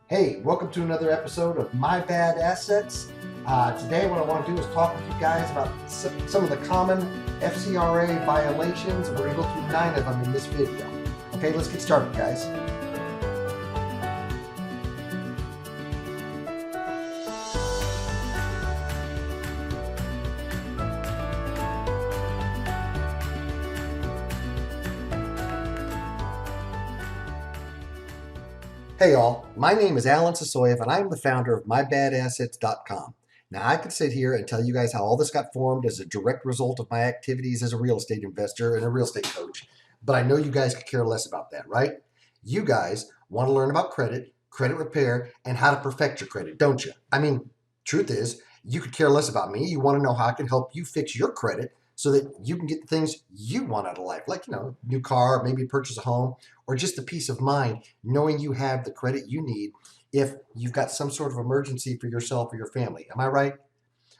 Hey, welcome to another episode of My Bad Assets. Today, what I want to do is talk with you guys about some of the common FCRA violations. We're going to go through 9 of them in this video. Okay, let's get started, guys. Hey all, my name is Alan Sasoyev and I'm the founder of MyBadAssets.com. Now I could sit here and tell you guys how all this got formed as a direct result of my activities as a real estate investor and a real estate coach, but I know you guys could care less about that, right? You guys want to learn about credit, credit repair, and how to perfect your credit, don't you? I mean, truth is, you could care less about me. You want to know how I can help you fix your credit so that you can get the things you want out of life, like, new car, maybe purchase a home, or just the peace of mind knowing you have the credit you need if you've got some sort of emergency for yourself or your family. Am I right?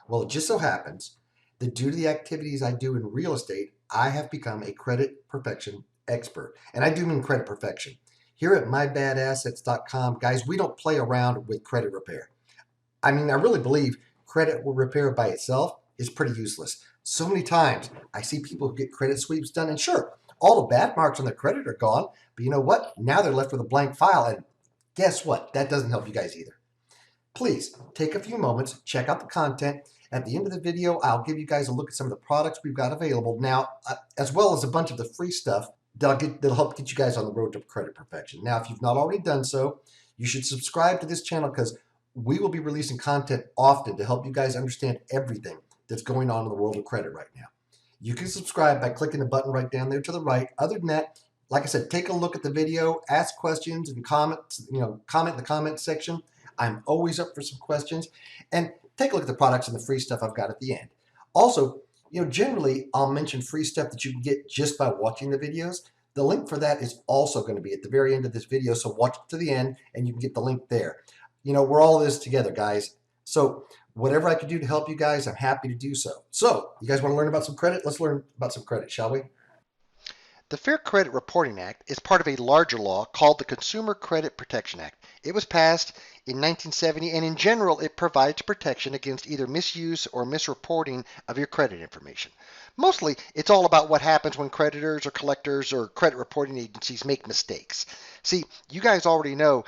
Well, it just so happens that due to the activities I do in real estate, I have become a credit perfection expert. And I do mean credit perfection. Here at mybadassets.com, guys, we don't play around with credit repair. I mean, I really believe credit repair by itself is pretty useless. So many times I see people who get credit sweeps done, and sure, all the bad marks on their credit are gone, but you know what? Now they're left with a blank file, and guess what? That doesn't help you guys either. Please take a few moments, check out the content. At the end of the video, I'll give you guys a look at some of the products we've got available now, as well as a bunch of the free stuff that'll help get you guys on the road to credit perfection. Now, if you've not already done so, you should subscribe to this channel because we will be releasing content often to help you guys understand everything that's going on in the world of credit right now. You can subscribe by clicking the button right down there to the right. Other than that, like I said, take a look at the video, ask questions and comments, comment in the comment section. I'm always up for some questions. And take a look at the products and the free stuff I've got at the end. Also, generally I'll mention free stuff that you can get just by watching the videos. The link for that is also going to be at the very end of this video, so watch it to the end and you can get the link there. We're all in this together, guys. So whatever I can do to help you guys, I'm happy to do so. So you guys want to learn about some credit? Let's learn about some credit, shall we? The Fair Credit Reporting Act is part of a larger law called the Consumer Credit Protection Act. It was passed in 1970, and in general, it provides protection against either misuse or misreporting of your credit information. Mostly, it's all about what happens when creditors or collectors or credit reporting agencies make mistakes. See, you guys already know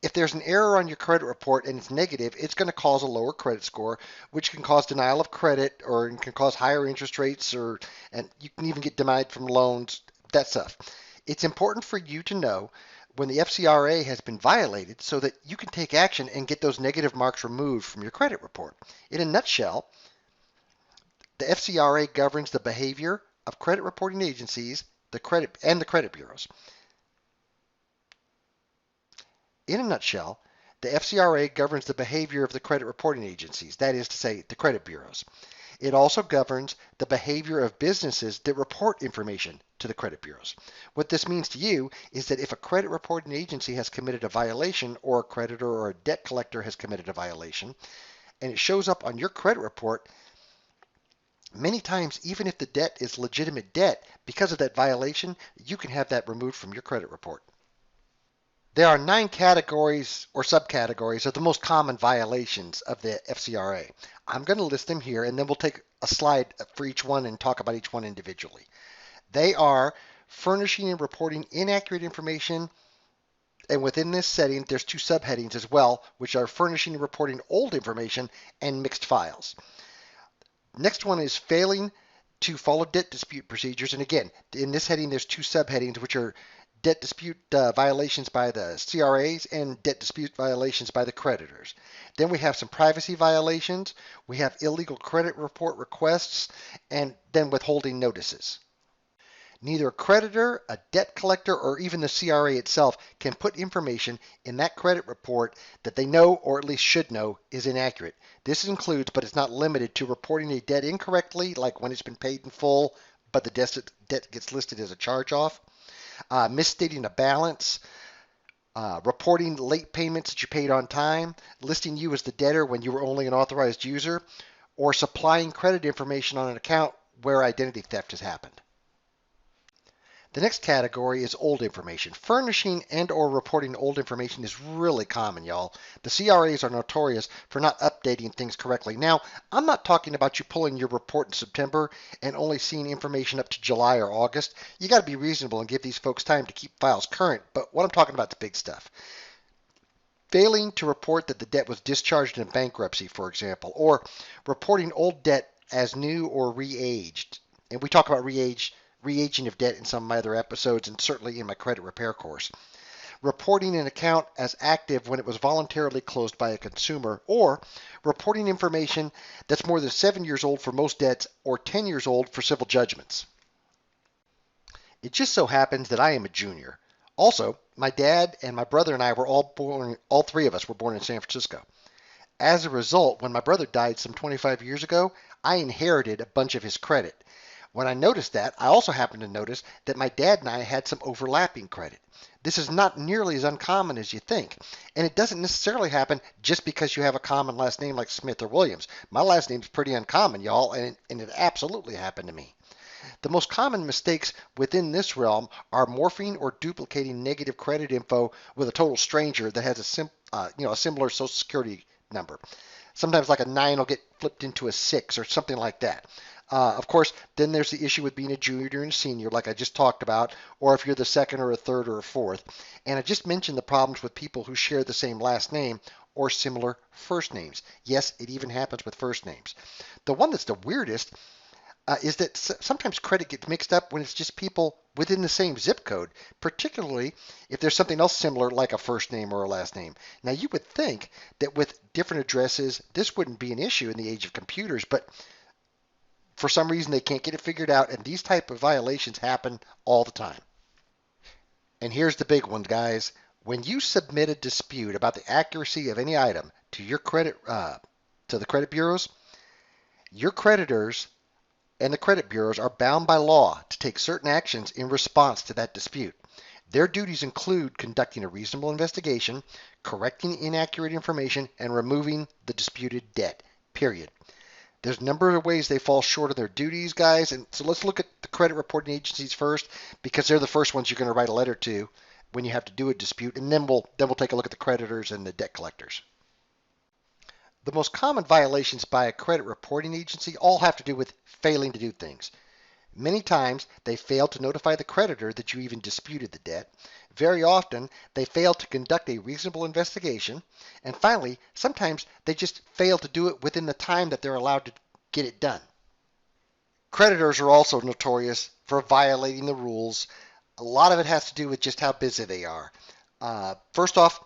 if there's an error on your credit report and it's negative, it's going to cause a lower credit score, which can cause denial of credit or it can cause higher interest rates, and you can even get denied from loans, that stuff. It's important for you to know when the FCRA has been violated so that you can take action and get those negative marks removed from your credit report. In a nutshell, the FCRA governs the behavior of credit reporting agencies, the credit bureaus. In a nutshell, the FCRA governs the behavior of the credit reporting agencies, that is to say, the credit bureaus. It also governs the behavior of businesses that report information to the credit bureaus. What this means to you is that if a credit reporting agency has committed a violation, or a creditor or a debt collector has committed a violation, and it shows up on your credit report, many times, even if the debt is legitimate debt, because of that violation, you can have that removed from your credit report. There are 9 categories or subcategories of the most common violations of the FCRA. I'm going to list them here, and then we'll take a slide for each one and talk about each one individually. They are furnishing and reporting inaccurate information, and within this setting, there's 2 subheadings as well, which are furnishing and reporting old information and mixed files. Next one is failing to follow debt dispute procedures, and again, in this heading, there's 2 subheadings, which are debt dispute violations by the CRAs and debt dispute violations by the creditors. Then we have some privacy violations, we have illegal credit report requests, and then withholding notices. Neither a creditor, a debt collector, or even the CRA itself can put information in that credit report that they know, or at least should know, is inaccurate. This includes, but is not limited to, reporting a debt incorrectly, like when it's been paid in full, but the debt gets listed as a charge-off, misstating a balance, reporting late payments that you paid on time, listing you as the debtor when you were only an authorized user, or supplying credit information on an account where identity theft has happened. The next category is old information. Furnishing and or reporting old information is really common, y'all. The CRAs are notorious for not updating things correctly. Now, I'm not talking about you pulling your report in September and only seeing information up to July or August. You got to be reasonable and give these folks time to keep files current, but what I'm talking about is big stuff. Failing to report that the debt was discharged in bankruptcy, for example, or reporting old debt as new or re-aged. And we talk about re-aging of debt in some of my other episodes and certainly in my credit repair course. Reporting an account as active when it was voluntarily closed by a consumer, or reporting information that's more than 7 years old for most debts or 10 years old for civil judgments. It just so happens that I am a junior. Also, my dad and my brother and I were all three of us were born in San Francisco. As a result, when my brother died some 25 years ago, I inherited a bunch of his credit. When I noticed that, I also happened to notice that my dad and I had some overlapping credit. This is not nearly as uncommon as you think, and it doesn't necessarily happen just because you have a common last name like Smith or Williams. My last name's pretty uncommon, y'all, and it absolutely happened to me. The most common mistakes within this realm are morphing or duplicating negative credit info with a total stranger that has a similar social security number. Sometimes like a 9 will get flipped into a 6 or something like that. Of course, then there's the issue with being a junior and a senior, like I just talked about, or if you're the second or a third or a fourth. And I just mentioned the problems with people who share the same last name or similar first names. Yes, it even happens with first names. The one that's the weirdest is that sometimes credit gets mixed up when it's just people within the same zip code, particularly if there's something else similar like a first name or a last name. Now, you would think that with different addresses, this wouldn't be an issue in the age of computers, but for some reason they can't get it figured out, and these type of violations happen all the time. And here's the big one, guys. When you submit a dispute about the accuracy of any item to your to the credit bureaus, your creditors and the credit bureaus are bound by law to take certain actions in response to that dispute. Their duties include conducting a reasonable investigation, correcting inaccurate information, and removing the disputed debt, period. There's a number of ways they fall short of their duties, guys, and so let's look at the credit reporting agencies first, because they're the first ones you're going to write a letter to when you have to do a dispute, and then we'll take a look at the creditors and the debt collectors. The most common violations by a credit reporting agency all have to do with failing to do things. Many times, they fail to notify the creditor that you even disputed the debt. Very often, they fail to conduct a reasonable investigation. And finally, sometimes they just fail to do it within the time that they're allowed to get it done. Creditors are also notorious for violating the rules. A lot of it has to do with just how busy they are. First off,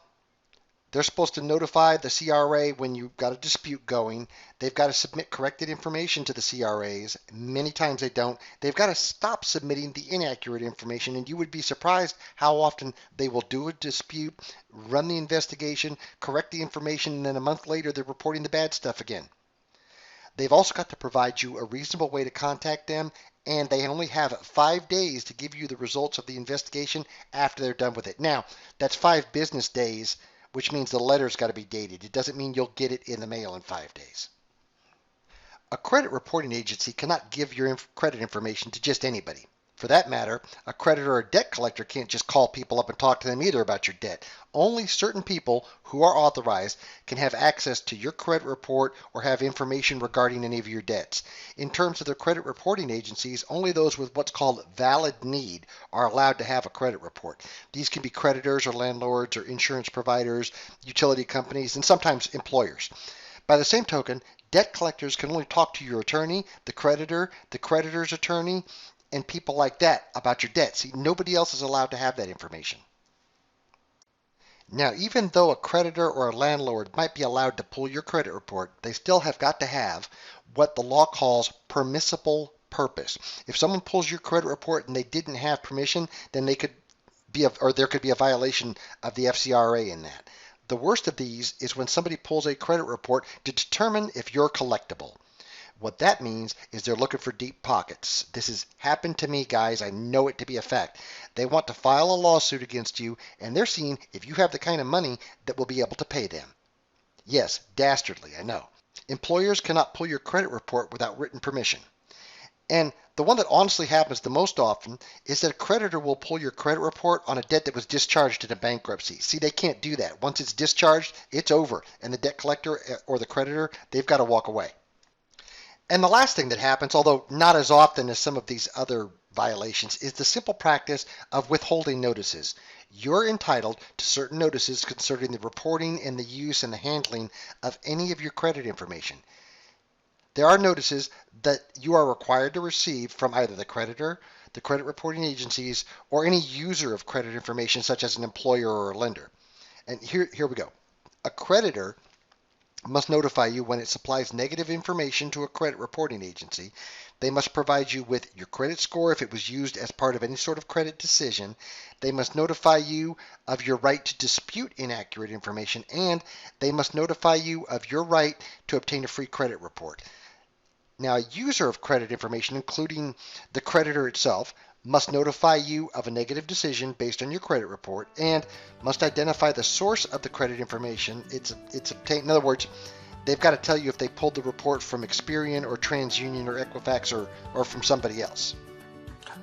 they're supposed to notify the CRA when you've got a dispute going. They've got to submit corrected information to the CRAs. Many times they don't. They've got to stop submitting the inaccurate information, and you would be surprised how often they will do a dispute, run the investigation, correct the information, and then a month later they're reporting the bad stuff again. They've also got to provide you a reasonable way to contact them, and they only have 5 days to give you the results of the investigation after they're done with it. Now, that's 5 business days, which means the letter's got to be dated. It doesn't mean you'll get it in the mail in 5 days. A credit reporting agency cannot give your credit information to just anybody. For that matter, a creditor or debt collector can't just call people up and talk to them either about your debt. Only certain people who are authorized can have access to your credit report or have information regarding any of your debts. In terms of the credit reporting agencies, only those with what's called valid need are allowed to have a credit report. These can be creditors or landlords or insurance providers, utility companies, and sometimes employers. By the same token, debt collectors can only talk to your attorney, the creditor, the creditor's attorney, and people like that about your debt. See, nobody else is allowed to have that information. Now, even though a creditor or a landlord might be allowed to pull your credit report, they still have got to have what the law calls permissible purpose. If someone pulls your credit report and they didn't have permission, then there could be a violation of the FCRA in that. The worst of these is when somebody pulls a credit report to determine if you're collectible. What that means is they're looking for deep pockets. This has happened to me, guys. I know it to be a fact. They want to file a lawsuit against you, and they're seeing if you have the kind of money that will be able to pay them. Yes, dastardly, I know. Employers cannot pull your credit report without written permission. And the one that honestly happens the most often is that a creditor will pull your credit report on a debt that was discharged in a bankruptcy. See, they can't do that. Once it's discharged, it's over. And the debt collector or the creditor, they've got to walk away. And the last thing that happens, although not as often as some of these other violations, is the simple practice of withholding notices. You're entitled to certain notices concerning the reporting and the use and the handling of any of your credit information. There are notices that you are required to receive from either the creditor, the credit reporting agencies, or any user of credit information such as an employer or a lender. And here we go. A creditor must notify you when it supplies negative information to a credit reporting agency. They must provide you with your credit score if it was used as part of any sort of credit decision. They must notify you of your right to dispute inaccurate information, and they must notify you of your right to obtain a free credit report. Now, a user of credit information, including the creditor itself, must notify you of a negative decision based on your credit report and must identify the source of the credit information it's obtained. In other words, they've got to tell you if they pulled the report from Experian or TransUnion or Equifax or from somebody else.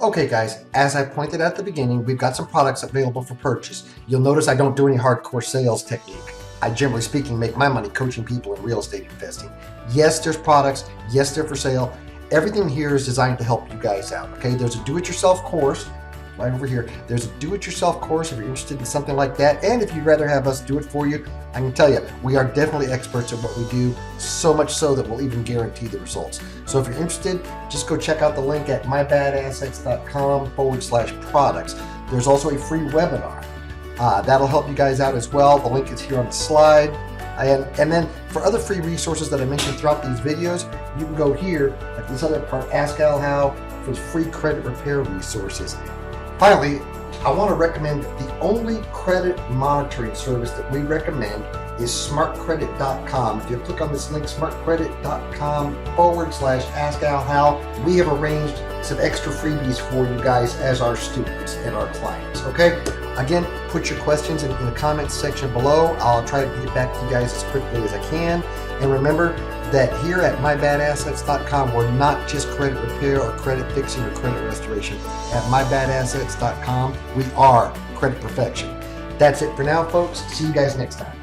Okay guys, as I pointed out at the beginning, we've got some products available for purchase. You'll notice I don't do any hardcore sales technique. I generally speaking make my money coaching people in real estate investing. Yes, there's products. Yes, they're for sale. Everything here is designed to help you guys out. Okay, there's a do-it-yourself course right over here. There's a do-it-yourself course if you're interested in something like that. And if you'd rather have us do it for you, I can tell you, we are definitely experts at what we do, so much so that we'll even guarantee the results. So if you're interested, just go check out the link at mybadassets.com/products. There's also a free webinar. That'll help you guys out as well. The link is here on the slide. And then for other free resources that I mentioned throughout these videos, you can go here at this other part, Ask Al How, for free credit repair resources. Finally, I want to recommend the only credit monitoring service that we recommend is smartcredit.com. If you click on this link, smartcredit.com/Ask Al How, we have arranged some extra freebies for you guys as our students and our clients. Okay? Again, put your questions in the comments section below. I'll try to get back to you guys as quickly as I can. And remember that here at mybadassets.com, we're not just credit repair or credit fixing or credit restoration. At mybadassets.com, we are credit perfection. That's it for now, folks. See you guys next time.